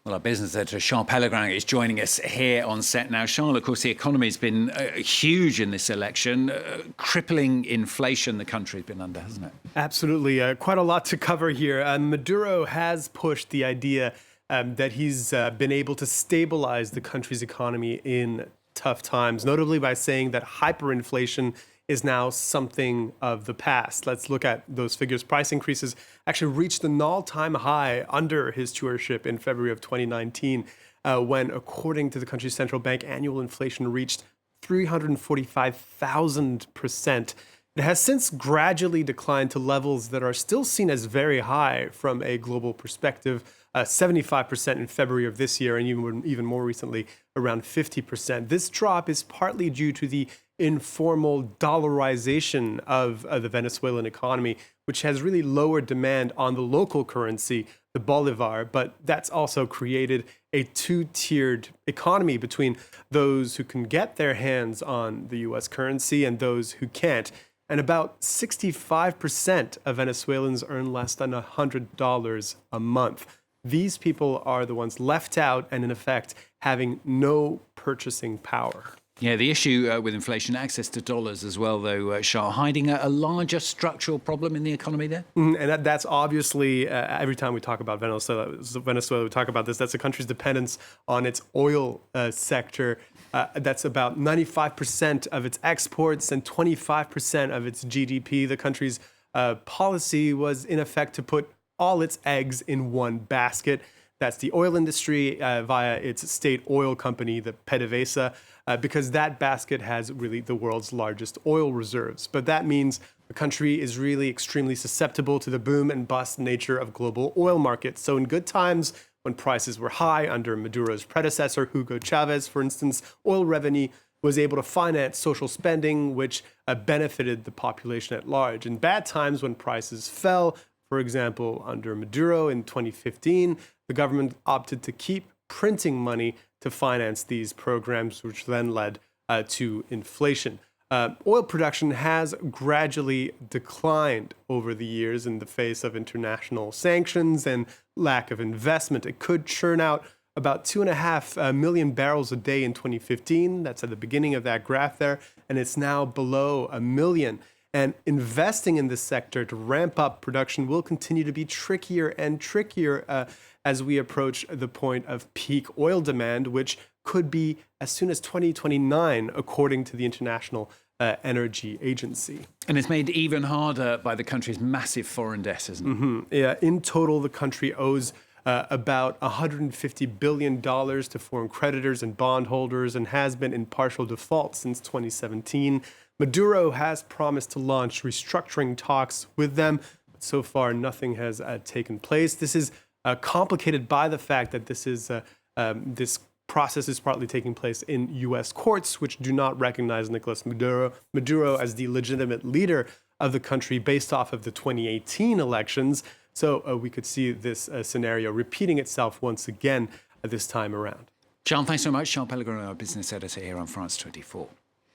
Well, our business editor, Charles Pellegrin, is joining us here on set now. Charles, of course, the economy has been huge in this election. Crippling inflation the country's been under, hasn't it? Absolutely. Quite a lot to cover here. Maduro has pushed the idea that he's been able to stabilize the country's economy in tough times, notably by saying that hyperinflation is now something of the past. Let's look at those figures. Price increases actually reached an all-time high under his stewardship in February of 2019, when, according to the country's central bank, annual inflation reached 345,000%. It has since gradually declined to levels that are still seen as very high from a global perspective, 75% in February of this year, and even more recently, around 50%. This drop is partly due to the informal dollarization of the Venezuelan economy, which has really lowered demand on the local currency, the bolivar, but that's also created a two-tiered economy between those who can get their hands on the U.S. currency and those who can't. And about 65% of Venezuelans earn less than $100 a month. These people are the ones left out and, in effect, having no purchasing power. Yeah, the issue with inflation, access to dollars as well, though, Charles, hiding a larger structural problem in the economy there? And that's obviously, every time we talk about Venezuela, we talk about this, that's the country's dependence on its oil sector. That's about 95% of its exports and 25% of its GDP. The country's policy was, in effect, to put all its eggs in one basket. That's the oil industry via its state oil company, the PDVSA, because that basket has really the world's largest oil reserves. But that means the country is really extremely susceptible to the boom and bust nature of global oil markets. So in good times, when prices were high under Maduro's predecessor, Hugo Chavez, for instance, oil revenue was able to finance social spending, which benefited the population at large. In bad times, when prices fell, for example, under Maduro in 2015, the government opted to keep printing money to finance these programs, which then led to inflation. Oil production has gradually declined over the years in the face of international sanctions and lack of investment. It could churn out about 2.5 million barrels a day in 2015. That's at the beginning of that graph there, and it's now below 1 million. And investing in this sector to ramp up production will continue to be trickier and trickier as we approach the point of peak oil demand, which could be as soon as 2029, according to the International Energy Agency. And it's made even harder by the country's massive foreign debt, isn't it? Yeah, in total, the country owes about $150 billion to foreign creditors and bondholders and has been in partial default since 2017. Maduro has promised to launch restructuring talks with them, but so far nothing has taken place. This is complicated by the fact that this process is partly taking place in U.S. courts, which do not recognize Nicolas Maduro as the legitimate leader of the country based off of the 2018 elections. So we could see this scenario repeating itself once again this time around. Charles, thanks so much. Charles Pellegrin, our business editor here on France 24.